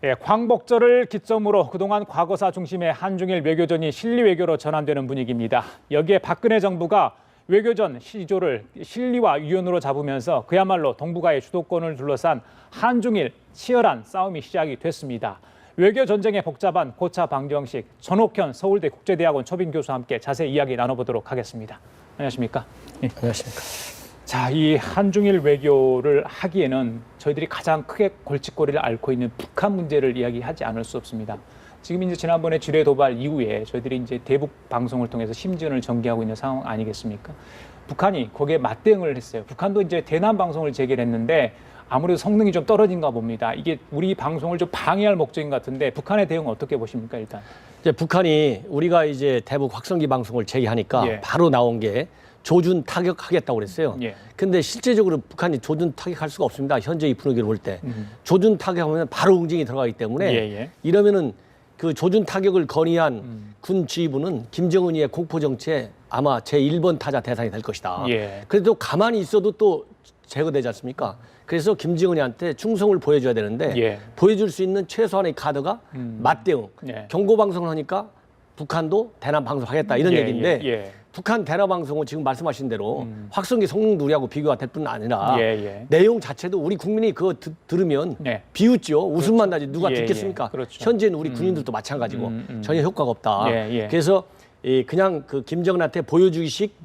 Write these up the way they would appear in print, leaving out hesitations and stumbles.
예, 광복절을 기점으로 그동안 과거사 중심의 한중일 외교전이 실리 외교로 전환되는 분위기입니다. 여기에 박근혜 정부가 외교전 시조를 실리와 유연으로 잡으면서 그야말로 동북아의 주도권을 둘러싼 한중일 치열한 싸움이 시작이 됐습니다. 외교 전쟁의 복잡한 고차 방정식, 전옥현 서울대 국제대학원 초빙 교수와 함께 자세히 이야기 나눠보도록 하겠습니다. 안녕하십니까? 네, 안녕하십니까? 자, 이 한중일 외교를 하기에는 저희들이 가장 크게 골칫거리를 앓고 있는 북한 문제를 이야기하지 않을 수 없습니다. 지금 이제 지난번에 지뢰 도발 이후에 저희들이 이제 대북 방송을 통해서 심지어를 전개하고 있는 상황 아니겠습니까? 북한이 거기에 맞대응을 했어요. 북한도 이제 대남 방송을 재개했는데 아무래도 성능이 좀 떨어진가 봅니다. 이게 우리 방송을 좀 방해할 목적인 것 같은데 북한의 대응은 어떻게 보십니까, 일단? 이제 북한이 우리가 이제 대북 확성기 방송을 재개하니까 바로 나온 게 조준 타격하겠다고 그랬어요. 근데 실제적으로 북한이 조준 타격할 수가 없습니다. 현재 이 분위기를 볼 때. 조준 타격하면 바로 응징이 들어가기 때문에 이러면은 그 조준 타격을 건의한 군 지휘부는 김정은이의 공포 정치에 아마 제1번 타자 대상이 될 것이다. 그래도 가만히 있어도 또 제거되지 않습니까? 그래서 김정은이한테 충성을 보여줘야 되는데 보여줄 수 있는 최소한의 카드가 맞대응. 경고 방송을 하니까 북한도 대남 방송하겠다 이런 얘기인데 북한 대남 방송은 지금 말씀하신 대로 확성기 성능 누리하고 비교가 될 뿐 아니라 내용 자체도 우리 국민이 그거 들으면 비웃죠. 웃음만 나지 누가 듣겠습니까? 현재는 우리 군인들도 마찬가지고 전혀 효과가 없다. 그래서 그냥 그 김정은한테 보여주기식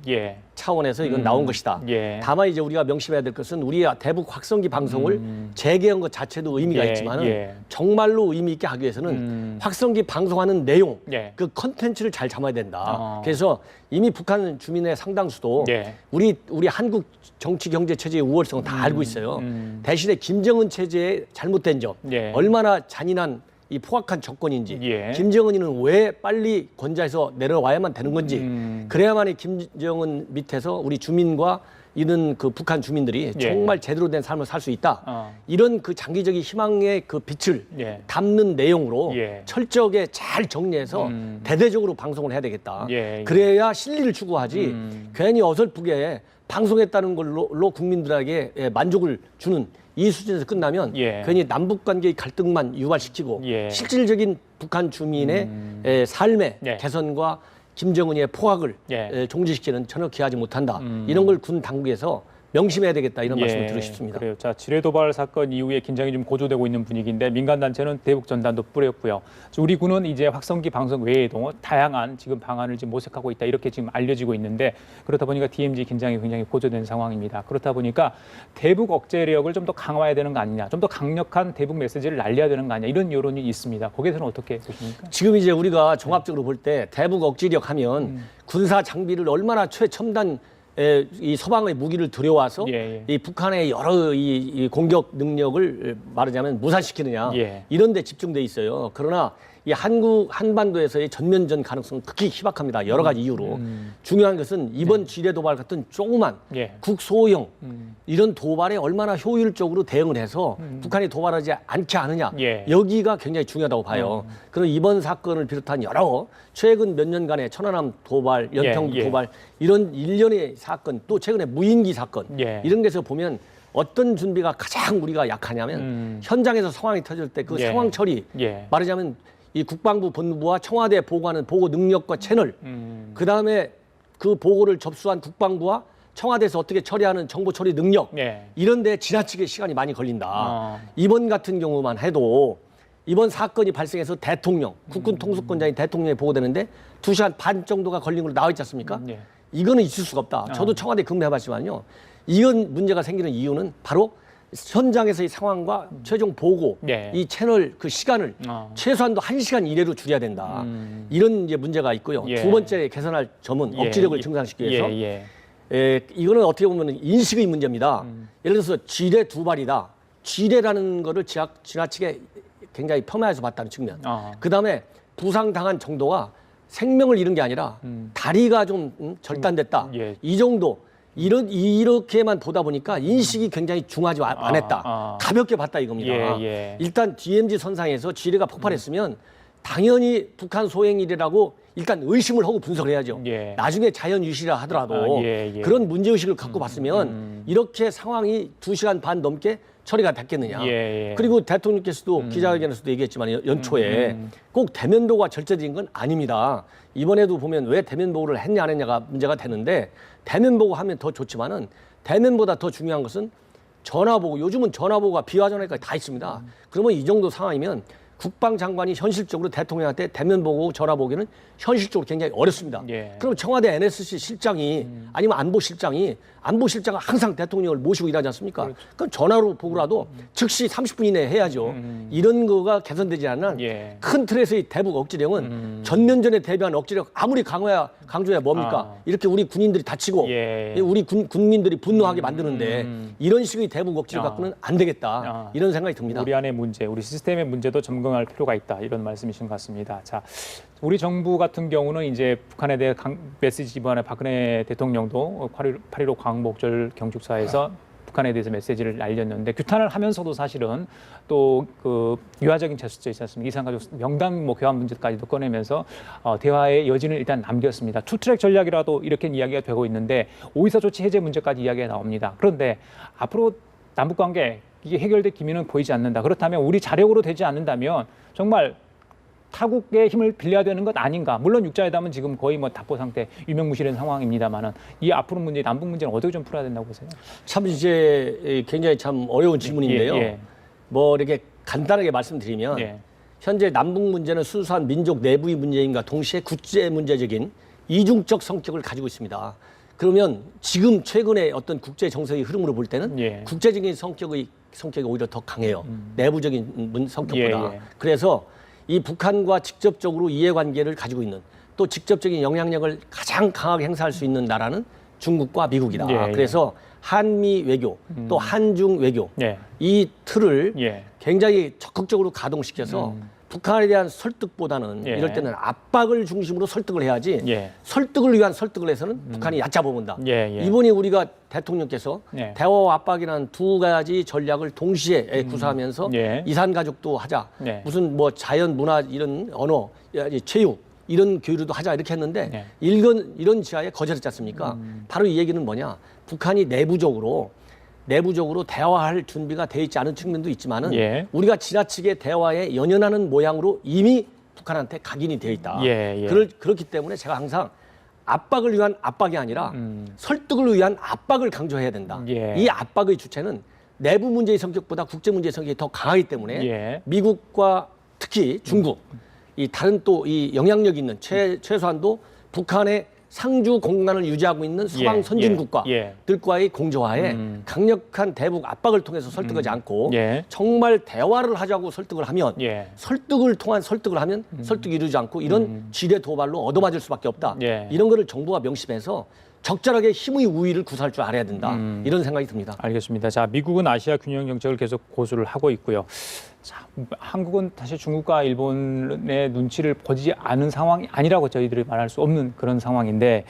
차원에서 이건 나온 것이다. 다만 이제 우리가 명심해야 될 것은 우리 대북 확성기 방송을 재개한 것 자체도 의미가 있지만 정말로 의미 있게 하기 위해서는 확성기 방송하는 내용, 그 컨텐츠를 잘 잡아야 된다. 그래서 이미 북한 주민의 상당수도 우리 한국 정치 경제 체제의 우월성은 다 알고 있어요. 대신에 김정은 체제의 잘못된 점, 얼마나 잔인한 이 포악한 정권인지 김정은이는 왜 빨리 권좌에서 내려와야만 되는 건지 그래야만이 김정은 밑에서 우리 주민과 이런 그 북한 주민들이 정말 제대로 된 삶을 살 수 있다. 이런 그 장기적인 희망의 그 빛을 담는 내용으로 철저하게 잘 정리해서 대대적으로 방송을 해야 되겠다. 그래야 실리를 추구하지 괜히 어설프게 방송했다는 걸로 국민들에게 만족을 주는 이 수준에서 끝나면 괜히 남북관계의 갈등만 유발시키고 실질적인 북한 주민의 삶의 개선과 김정은의 포악을 종지시키는 전혀 기하지 못한다. 이런 걸 군 당국에서 명심해야 되겠다 이런 말씀을 드리고 싶습니다. 그래요. 자, 지뢰 도발 사건 이후에 긴장이 좀 고조되고 있는 분위기인데 민간 단체는 대북 전단도 뿌렸고요. 우리 군은 이제 확성기 방송 외에도 다양한 지금 방안을 지금 모색하고 있다 이렇게 지금 알려지고 있는데 그렇다 보니까 DMZ 긴장이 굉장히 고조된 상황입니다. 그렇다 보니까 대북 억제력을 좀 더 강화해야 되는 거 아니냐, 좀 더 강력한 대북 메시지를 날려야 되는 거 아니냐 이런 여론이 있습니다. 거기에 대해서는 어떻게 보십니까? 지금 이제 우리가 종합적으로 볼 때 대북 억제력 하면 군사 장비를 얼마나 최첨단 이 서방의 무기를 들여와서 이 북한의 여러 이 공격 능력을 말하자면 무산시키느냐 이런 데 집중돼 있어요. 그러나 이 한반도에서의 전면전 가능성은 극히 희박합니다. 여러 가지 이유로. 중요한 것은 이번 지뢰 도발 같은 조그만 국소형 이런 도발에 얼마나 효율적으로 대응을 해서 북한이 도발하지 않지 않느냐. 여기가 굉장히 중요하다고 봐요. 그리고 이번 사건을 비롯한 여러 최근 몇 년간의 천안함 도발, 연평도 도발 이런 일련의 사건 또 최근에 무인기 사건 이런 데서 보면 어떤 준비가 가장 우리가 약하냐면 현장에서 상황이 터질 때 그 상황 처리 말하자면 이 국방부 본부와 청와대에 보고하는 보고 능력과 채널 그다음에 그 보고를 접수한 국방부와 청와대에서 어떻게 처리하는 정보 처리 능력 이런 데 지나치게 시간이 많이 걸린다. 이번 같은 경우만 해도 이번 사건이 발생해서 대통령, 국군 통수권자인 대통령이 보고되는데 2시간 반 정도가 걸린 걸로 나와 있지 않습니까? 이거는 있을 수가 없다. 저도 청와대 근무해봤지만요. 이건 문제가 생기는 이유는 바로 현장에서의 상황과 최종 보고 이 채널 그 시간을 최소한도 1시간 이내로 줄여야 된다. 이런 이제 문제가 있고요. 두 번째 개선할 점은 억지력을 증강시키기 위해서 이거는 어떻게 보면 인식의 문제입니다. 예를 들어서 지뢰 두 발이다. 지뢰라는 거를 지나치게 굉장히 폄하해서 봤다는 측면. 그다음에 부상당한 정도가 생명을 잃은 게 아니라 다리가 좀 절단됐다. 이 정도. 이렇게만 보다 보니까 인식이 굉장히 중하지 않았다. 가볍게 봤다 이겁니다. 일단 DMZ 선상에서 지뢰가 폭발했으면 당연히 북한 소행일이라고 일단 의심을 하고 분석을 해야죠. 나중에 자연유실이라 하더라도 그런 문제의식을 갖고 봤으면 이렇게 상황이 2시간 반 넘게 처리가 됐겠느냐. 예, 예. 그리고 대통령께서도 기자회견에서도 얘기했지만 연초에 꼭 대면보고가 절제된 건 아닙니다. 이번에도 보면 왜 대면보고를 했냐 안 했냐가 문제가 되는데 대면보고 하면 더 좋지만은 대면보다 더 중요한 것은 전화보고, 요즘은 전화보고가 비화전화까지 다 있습니다. 그러면 이 정도 상황이면 국방장관이 현실적으로 대통령한테 대면보고 전화보기는 현실적으로 굉장히 어렵습니다. 예. 그럼 청와대 NSC 실장이 아니면 안보실장은 항상 대통령을 모시고 일하지 않습니까? 그렇죠. 그럼 전화로 보고라도 즉시 30분 이내에 해야죠. 이런 거가 개선되지 않는 예. 큰 틀에서의 대북 억지력은 전면전에 대비한 억지력 아무리 강조해야 뭡니까? 이렇게 우리 군인들이 다치고 예. 우리 국민들이 분노하게 만드는데 이런 식의 대북 억지를 갖고는 안 되겠다. 이런 생각이 듭니다. 우리 안의 문제, 우리 시스템의 문제도 점검할 필요가 있다. 이런 말씀이신 것 같습니다. 자, 우리 정부 같은 경우는 이제 북한에 대해 메시지 이번에 박근혜 대통령도 8.15 광복절 경축사에서 북한에 대해서 메시지를 알렸는데 규탄을 하면서도 사실은 또 그 유화적인 제스처 있지 않습니까? 이산가족 명단 뭐 교환 문제까지도 꺼내면서 대화의 여지는 일단 남겼습니다. 투트랙 전략이라도 이렇게 이야기가 되고 있는데 5.24 조치 해제 문제까지 이야기가 나옵니다. 그런데 앞으로 남북 관계 이게 해결될 기미는 보이지 않는다. 그렇다면 우리 자력으로 되지 않는다면 정말 타국의 힘을 빌려야 되는 것 아닌가. 물론 육자회담은 지금 거의 뭐 답보 상태 유명무실한 상황입니다만은 이 앞으로 문제, 남북 문제는 어떻게 좀 풀어야 된다고 보세요? 참 이제 굉장히 참 어려운 질문인데요. 예. 뭐 이렇게 간단하게 말씀드리면 예. 현재 남북 문제는 순수한 민족 내부의 문제인가 동시에 국제 문제적인 이중적 성격을 가지고 있습니다. 그러면 지금 최근에 어떤 국제 정세의 흐름으로 볼 때는 예. 국제적인 성격이 오히려 더 강해요. 내부적인 성격보다. 예. 그래서 이 북한과 직접적으로 이해관계를 가지고 있는 또 직접적인 영향력을 가장 강하게 행사할 수 있는 나라는 중국과 미국이다. 예. 그래서 한미 외교 또 한중 외교 예. 이 틀을 예. 굉장히 적극적으로 가동시켜서 북한에 대한 설득보다는 예. 이럴 때는 압박을 중심으로 설득을 해야지 예. 설득을 위한 설득을 해서는 북한이 얕잡아 본다. 예. 이번에 우리가 대통령께서 예. 대화와 압박이라는 두 가지 전략을 동시에 구사하면서 예. 이산가족도 하자. 예. 무슨 뭐 자연, 문화 이런 언어, 체육 이런 교류도 하자 이렇게 했는데 예. 이런 지하에 거절했지 않습니까? 바로 이 얘기는 뭐냐? 북한이 내부적으로 대화할 준비가 돼 있지 않은 측면도 있지만은 예. 우리가 지나치게 대화에 연연하는 모양으로 이미 북한한테 각인이 되어 있다. 예. 그렇기 때문에 제가 항상 압박을 위한 압박이 아니라 설득을 위한 압박을 강조해야 된다. 예. 이 압박의 주체는 내부 문제의 성격보다 국제 문제의 성격이 더 강하기 때문에 예. 미국과 특히 중국 이 다른 또 이 영향력 있는 최소한도 북한의 상주 공간을 유지하고 있는 서방 예. 선진국가들과의 공조하에 강력한 대북 압박을 통해서 설득하지 않고 예. 정말 대화를 하자고 설득을 하면 예. 설득을 하면 설득이 이루지 않고 이런 지뢰 도발로 얻어맞을 수밖에 없다. 예. 이런 거를 정부가 명심해서 적절하게 힘의 우위를 구사할 줄 알아야 된다. 이런 생각이 듭니다. 알겠습니다. 자, 미국은 아시아 균형 정책을 계속 고수를 하고 있고요. 자, 한국은 사실 중국과 일본의 눈치를 보지 않은 상황이 아니라고 저희들이 말할 수 없는 그런 상황인데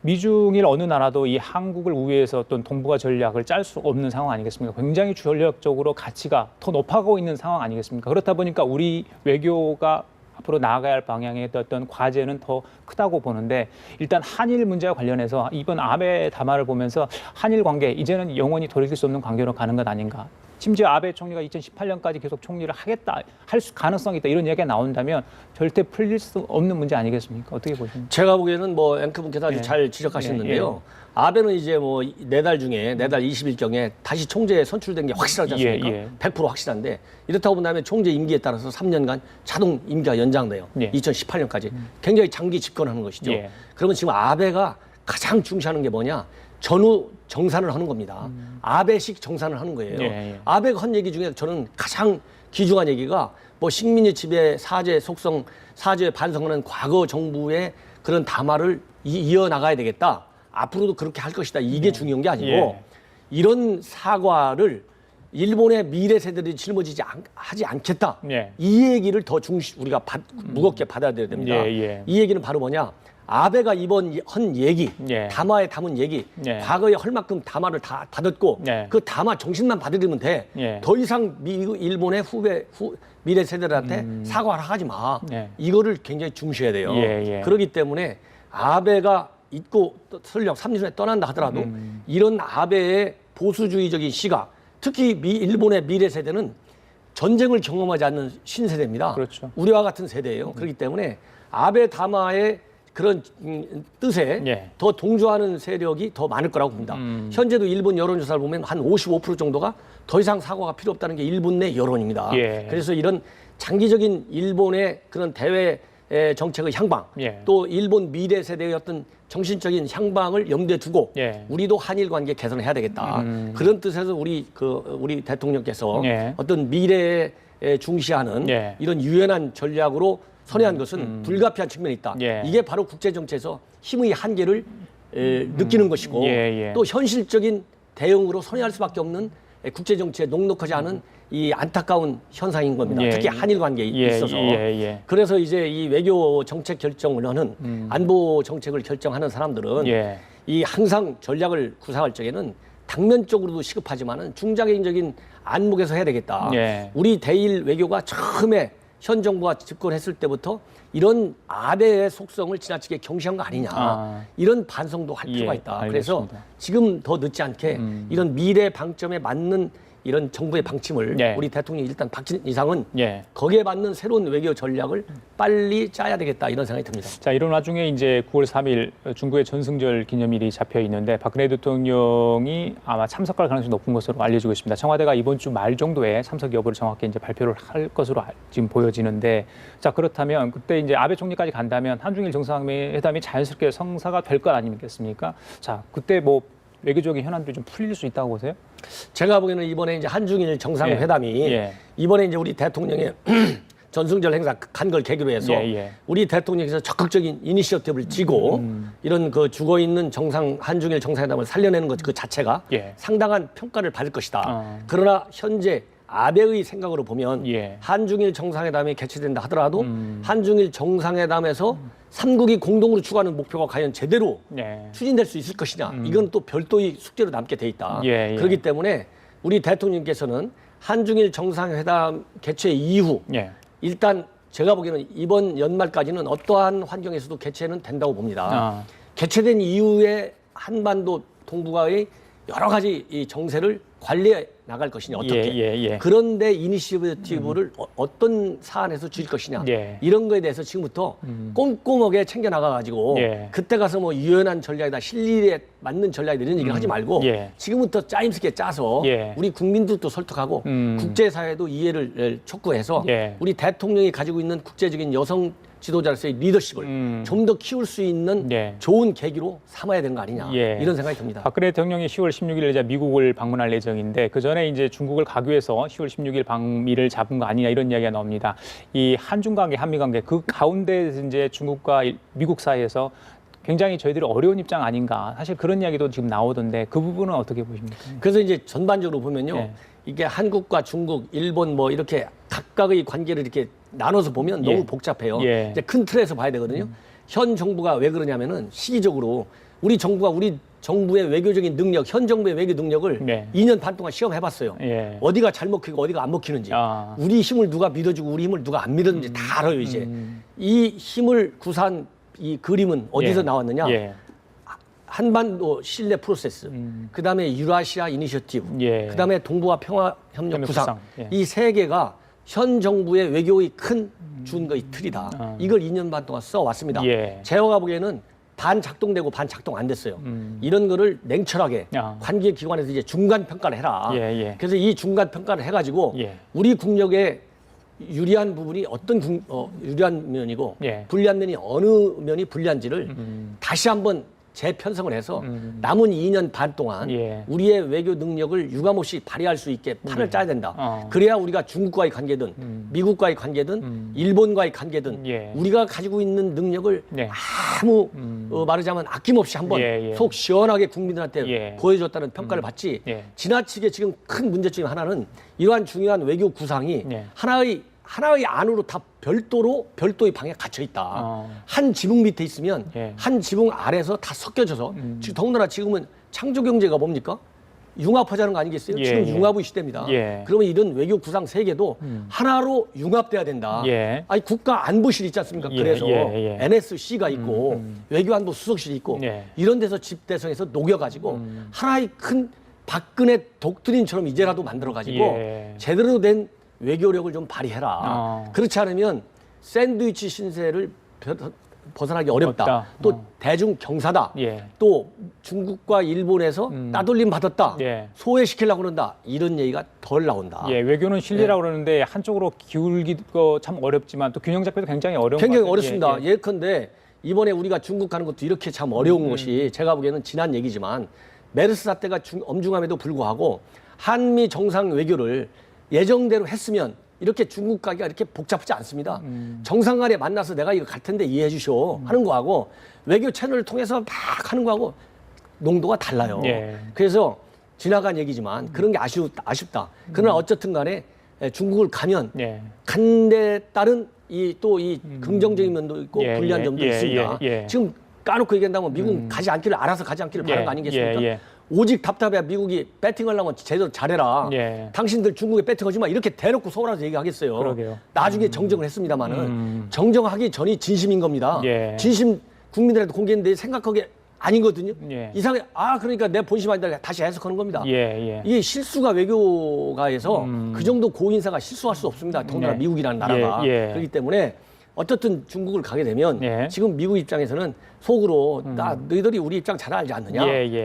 미중일 어느 나라도 이 한국을 우회해서 어떤 동북아 전략을 짤 수 없는 상황 아니겠습니까? 굉장히 전략적으로 가치가 더 높아가고 있는 상황 아니겠습니까? 그렇다 보니까 우리 외교가 앞으로 나아가야 할 방향의 어떤 과제는 더 크다고 보는데 일단 한일 문제와 관련해서 이번 아베 담화를 보면서 한일 관계 이제는 영원히 돌이킬 수 없는 관계로 가는 것 아닌가. 심지어 아베 총리가 2018년까지 계속 총리를 하겠다, 할 가능성이 있다 이런 이야기가 나온다면 절대 풀릴 수 없는 문제 아니겠습니까? 어떻게 보십니까? 제가 보기에는 뭐 앵커분께서 아주 예. 잘 지적하셨는데요. 아베는 이제 뭐 4달 중에 4달 20일경에 다시 총재에 선출된 게 확실하지 않습니까? 100% 확실한데 이렇다고 본다면 총재 임기에 따라서 3년간 자동 임기가 연장돼요. 2018년까지. 굉장히 장기 집권하는 것이죠. 그러면 지금 아베가 가장 중시하는 게 뭐냐? 전후 정산을 하는 겁니다. 아베식 정산을 하는 거예요. 아베가 한 얘기 중에 저는 가장 귀중한 얘기가 뭐 식민지 지배 사죄 속성, 사죄 반성하는 과거 정부의 그런 담화를 이어나가야 되겠다. 앞으로도 그렇게 할 것이다. 이게 중요한 게 아니고 이런 사과를 일본의 미래 세대들이 짊어지지 하지 않겠다. 이 얘기를 더 우리가 무겁게 받아들여야 됩니다. 이 얘기는 바로 뭐냐? 아베가 이번 한 얘기, 담화에 담은 얘기, 과거에 헐만큼 담화를 다 받았고 그 담화 정신만 받아들이면 돼. 더 이상 일본의 미래 세대들한테 사과를 하지 마. 이거를 굉장히 중시해야 돼요. 그렇기 때문에 아베가 있고 설령 3년 후에 떠난다 하더라도 이런 아베의 보수주의적인 시각, 특히 일본의 미래 세대는 전쟁을 경험하지 않는 신세대입니다. 그렇죠. 우리와 같은 세대예요. 그렇기 때문에 아베 다마의 그런 뜻에 예. 더 동조하는 세력이 더 많을 거라고 봅니다. 현재도 일본 여론조사를 보면 한 55% 정도가 더 이상 사과가 필요 없다는 게 일본 내 여론입니다. 예. 그래서 이런 장기적인 일본의 그런 대외 정책의 향방, 예. 또 일본 미래 세대의 어떤 정신적인 향방을 염두에 두고 예. 우리도 한일 관계 개선을 해야 되겠다. 그런 뜻에서 우리 대통령께서 예. 어떤 미래에 중시하는 예. 이런 유연한 전략으로 선회한 것은 불가피한 측면이 있다. 예. 이게 바로 국제 정치에서 힘의 한계를 느끼는 것이고 예. 또 현실적인 대응으로 선회할 수밖에 없는 국제 정치에 녹록하지 않은 이 안타까운 현상인 겁니다. 예. 특히 한일 관계에 있어서. 예. 그래서 이제 이 외교 정책 결정을 하는 안보 정책을 결정하는 사람들은 예. 이 항상 전략을 구상할 적에는 당면적으로도 시급하지만은 중장기적인 안목에서 해야 되겠다. 예. 우리 대일 외교가 처음에 현 정부가 집권했을 때부터 이런 아베의 속성을 지나치게 경시한 거 아니냐. 이런 반성도 할 필요가 예, 있다. 알겠습니다. 그래서 지금 더 늦지 않게 이런 미래 방점에 맞는 이런 정부의 방침을 예. 우리 대통령이 일단 박진 이상은 예. 거기에 맞는 새로운 외교 전략을 빨리 짜야 되겠다 이런 생각이 듭니다. 자, 이런 와중에 이제 9월 3일 중국의 전승절 기념일이 잡혀 있는데 박근혜 대통령이 아마 참석할 가능성이 높은 것으로 알려지고 있습니다. 청와대가 이번 주 말 정도에 참석 여부를 정확히 이제 발표를 할 것으로 지금 보여지는데, 자, 그렇다면 그때 이제 아베 총리까지 간다면 한중일 정상회담이 자연스럽게 성사가 될 것 아니겠습니까? 자, 그때 뭐 외교적인 현안들이 좀 풀릴 수 있다고 보세요? 제가 보기에는 이번에 이제 한중일 정상회담이 예. 이번에 이제 우리 대통령의 전승절 행사 간 걸 계기로 해서 우리 대통령께서 적극적인 이니셔티브를 쥐고 이런 그 죽어 있는 한중일 정상회담을 살려내는 것 그 자체가 상당한 평가를 받을 것이다. 그러나 현재 아베의 생각으로 보면 한중일 정상회담이 개최된다 하더라도 한중일 정상회담에서 삼국이 공동으로 추구하는 목표가 과연 제대로 추진될 수 있을 것이냐. 이건 또 별도의 숙제로 남게 돼 있다. 그렇기 때문에 우리 대통령께서는 한중일 정상회담 개최 이후 일단 제가 보기에는 이번 연말까지는 어떠한 환경에서도 개최는 된다고 봅니다. 개최된 이후에 한반도 동북아의 여러 가지 이 정세를 관리해 나갈 것이냐 어떻게 그런데 이니시티브를 어떤 사안에서 줄 것이냐 이런 거에 대해서 지금부터 꼼꼼하게 챙겨 나가가지고 그때 가서 뭐 유연한 전략이다 실리에 맞는 전략이다 이런 얘기를 하지 말고 지금부터 짜임새게 짜서 우리 국민들도 설득하고 국제사회도 이해를 촉구해서 우리 대통령이 가지고 있는 국제적인 여성 지도자로서의 리더십을 좀 더 키울 수 있는 좋은 계기로 삼아야 되는 거 아니냐 이런 생각이 듭니다. 박근혜 대통령이 10월 16일 이제 미국을 방문할 예정인데 그 전에 이제 중국을 가기 위해서 10월 16일 방미를 잡은 거 아니냐 이런 이야기가 나옵니다. 이 한중 관계, 한미 관계 그 가운데 이제 중국과 미국 사이에서 굉장히 저희들이 어려운 입장 아닌가 사실 그런 이야기도 지금 나오던데 그 부분은 어떻게 보십니까? 그래서 이제 전반적으로 보면요. 이게 한국과 중국, 일본 뭐 이렇게 각각의 관계를 이렇게 나눠서 보면 너무 복잡해요. 이제 큰 틀에서 봐야 되거든요. 현 정부가 왜 그러냐면은 시기적으로 우리 정부의 외교적인 능력, 현 정부의 외교 능력을 2년 반 동안 시험해봤어요. 어디가 잘 먹히고 어디가 안 먹히는지, 우리 힘을 누가 믿어주고 우리 힘을 누가 안 믿었는지 다 알아요 이제. 이 힘을 구사한 이 그림은 어디서 나왔느냐? 한반도 신뢰 프로세스, 그다음에 유라시아 이니셔티브, 그다음에 동북아 평화협력 구상 이 세 개가 현 정부의 외교의 큰 준거의 틀이다. 이걸 2년 반 동안 써왔습니다. 제가 보기에는 반 작동되고 반 작동 안 됐어요. 이런 거를 냉철하게 관계기관에서 이제 중간 평가를 해라. 그래서 이 중간 평가를 해가지고 우리 국력의 유리한 부분이 어떤 유리한 면이고 불리한 면이 어느 면이 불리한지를 다시 한번 재편성을 해서 남은 2년 반 동안 우리의 외교 능력을 유감없이 발휘할 수 있게 판을 짜야 된다. 그래야 우리가 중국과의 관계든 미국과의 관계든 일본과의 관계든 우리가 가지고 있는 능력을 아무 말하자면 아낌없이 한번 속 시원하게 국민들한테 보여줬다는 평가를 받지 지나치게 지금 큰 문제 중에 하나는 이러한 중요한 외교 구상이 하나의 안으로 다 별도의 방에 갇혀 있다. 한 지붕 밑에 있으면 한 지붕 아래에서 다 섞여져서 더군다나 지금은 창조 경제가 뭡니까? 융합하자는 거 아니겠어요? 지금 융합의 시대입니다. 그러면 이런 외교 구상 세계도 하나로 융합돼야 된다. 아니 국가 안보실 있지 않습니까? 그래서 NSC가 있고 외교안보 수석실이 있고 이런 데서 집대성에서 녹여가지고 하나의 큰 박근혜 독트린처럼 이제라도 만들어가지고 예. 제대로 된 외교력을 좀 발휘해라. 그렇지 않으면 샌드위치 신세를 벗어나기 어렵다. 또 대중 경사다. 예. 또 중국과 일본에서 따돌림 받았다. 예. 소외시키려고 그런다. 이런 얘기가 덜 나온다. 예, 외교는 실리라고 그러는데 한쪽으로 기울기도 참 어렵지만 또 균형 잡기도 굉장히 어려운 굉장히 것 같아요. 어렵습니다. 예컨대 이번에 우리가 중국 가는 것도 이렇게 참 어려운 것이 제가 보기에는 지난 얘기지만 메르스 사태가 엄중함에도 불구하고 한미 정상 외교를 예정대로 했으면 이렇게 중국 가기가 이렇게 복잡하지 않습니다. 정상 간에 만나서 내가 이거 갈 텐데 이해해 주시오 하는 거하고 외교 채널을 통해서 막 하는 거하고 농도가 달라요. 예. 그래서 지나간 얘기지만 그런 게 아쉽다. 그러나 어쨌든 간에 중국을 가면 예. 간 데 따른 이 긍정적인 면도 있고 예, 불리한 예, 점도 예, 있습니다. 예. 지금 까놓고 얘기한다면 미국은 가지 않기를 알아서 가지 않기를 바라는 거 아니겠습니까? 예. 오직 답답해 미국이 배팅하려면 제대로 잘해라. 예. 당신들 중국에 배팅하지 마. 이렇게 대놓고 서울에서 얘기하겠어요. 그러게요. 나중에 정정을 했습니다마는 정정하기 전이 진심인 겁니다. 예. 진심 국민들한테 공개했는데 생각하기에 아니거든요. 예. 이상해. 그러니까 내 본심 아니다. 다시 해석하는 겁니다. 예. 이게 실수가 외교가에서 그 정도 고인사가 실수할 수 없습니다. 더군다나 네. 미국이라는 나라가. 그렇기 때문에 어쨌든 중국을 가게 되면 지금 미국 입장에서는 속으로 너희들이 우리 입장 잘 알지 않느냐.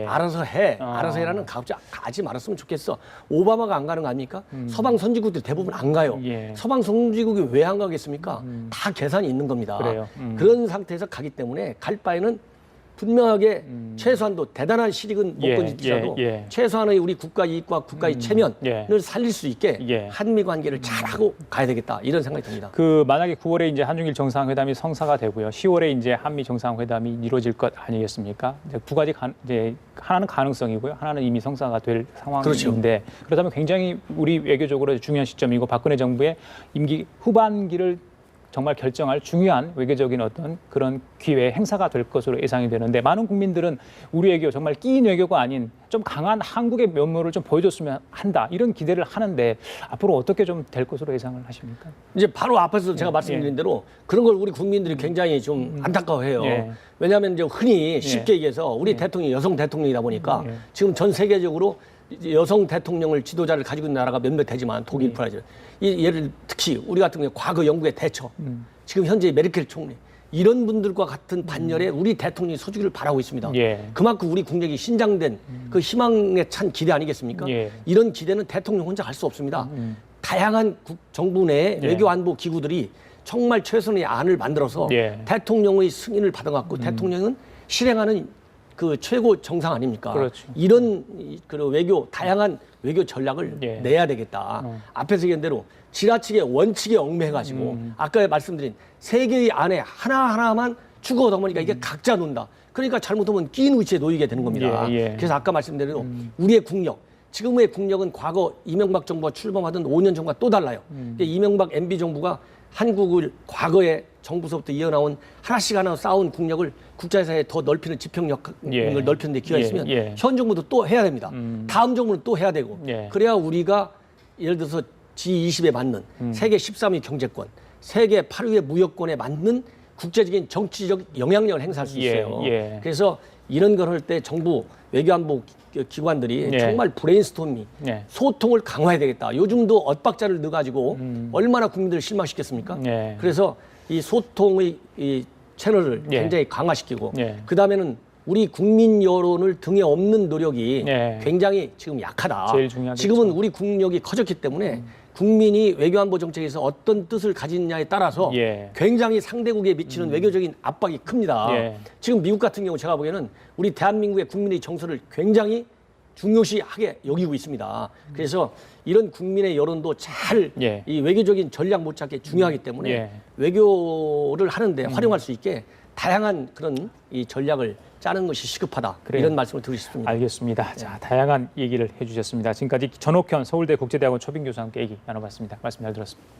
알아서 해. 알아서 해라는 가지 말았으면 좋겠어. 오바마가 안 가는 거 아닙니까? 서방 선진국들이 대부분 안 가요. 서방 선진국이 왜 안 가겠습니까? 다 계산이 있는 겁니다. 그래요. 그런 상태에서 가기 때문에 갈 바에는 분명하게 최소한도 대단한 실익은 못 건질지라도 최소한의 우리 국가 이익과 국가의 체면을 살릴 수 있게 한미 관계를 잘하고 가야 되겠다 이런 생각이 듭니다. 그 만약에 9월에 이제 한중일 정상회담이 성사가 되고요, 10월에 이제 한미 정상회담이 이루어질 것 아니겠습니까? 이제 두 가지 이제 하나는 가능성이고요, 하나는 이미 성사가 될 상황인데 그렇다면 굉장히 우리 외교적으로 중요한 시점이고 박근혜 정부의 임기 후반기를 정말 결정할 중요한 외교적인 어떤 그런 기회 행사가 될 것으로 예상이 되는데 많은 국민들은 우리 외교 정말 끼인 외교가 아닌 좀 강한 한국의 면모를 좀 보여줬으면 한다 이런 기대를 하는데 앞으로 어떻게 좀 될 것으로 예상을 하십니까? 이제 바로 앞에서 제가 말씀드린 대로 그런 걸 우리 국민들이 굉장히 좀 안타까워해요. 왜냐하면 이제 흔히 쉽게 얘기해서 우리 대통령이 여성 대통령이다 보니까 지금 전 세계적으로 여성 대통령을 지도자를 가지고 있는 나라가 몇몇 되지만 독일, 브라질, 예를 특히 우리 같은 경우에 과거 영국의 대처, 지금 현재 메르켈 총리 이런 분들과 같은 반열에 우리 대통령이 서주기를 바라고 있습니다. 그만큼 우리 국력이 신장된 그 희망에 찬 기대 아니겠습니까? 이런 기대는 대통령 혼자 갈 수 없습니다. 다양한 정부 내 외교 안보 기구들이 정말 최선의 안을 만들어서 대통령의 승인을 받아갖고 대통령은 실행하는 그 최고 정상 아닙니까? 그렇죠. 이런 그 다양한 외교 전략을 내야 되겠다. 앞에서 얘기한 대로 지나치게 원칙에 얽매여가지고 아까 말씀드린 세 개의 안에 하나하나만 추구하다 보니까 이게 각자 논다. 그러니까 잘못하면 끼인 위치에 놓이게 되는 겁니다. 그래서 아까 말씀드린 대로 우리의 국력, 지금의 국력은 과거 이명박 정부가 출범하던 5년 전과 또 달라요. 이명박 MB 정부가 한국을 과거에 정부서부터 이어나온 하나씩 하나 쌓아온 국력을 국제사회에 더 넓히는 지평력을 넓히는 데 기여했으면 현 정부도 또 해야 됩니다. 다음 정부는 또 해야 되고 그래야 우리가 예를 들어서 G20에 맞는 세계 13위 경제권, 세계 8위의 무역권에 맞는 국제적인 정치적 영향력을 행사할 수 있어요. 그래서 이런 걸 할 때 정부 외교안보 기관들이 정말 브레인스토밍, 소통을 강화해야 되겠다. 요즘도 엇박자를 넣어가지고 얼마나 국민들을 실망시켰습니까? 그래서 이 소통의 이 채널을 굉장히 강화시키고 그 다음에는 우리 국민 여론을 등에 업는 노력이 굉장히 지금 약하다. 제일 중요하겠죠. 지금은 우리 국력이 커졌기 때문에 국민이 외교안보 정책에서 어떤 뜻을 가지느냐에 따라서 굉장히 상대국에 미치는 외교적인 압박이 큽니다. 지금 미국 같은 경우 제가 보기에는 우리 대한민국의 국민의 정서를 굉장히 중요시하게 여기고 있습니다. 그래서 이런 국민의 여론도 잘 이 외교적인 전략 못 찾기 중요하기 때문에 외교를 하는데 활용할 수 있게 다양한 그런 이 전략을 짜는 것이 시급하다. 이런 말씀을 드리고 싶습니다. 알겠습니다. 자, 다양한 얘기를 해주셨습니다. 지금까지 전옥현 서울대 국제대학원 초빙 교수와 함께 얘기 나눠봤습니다. 말씀 잘 들었습니다.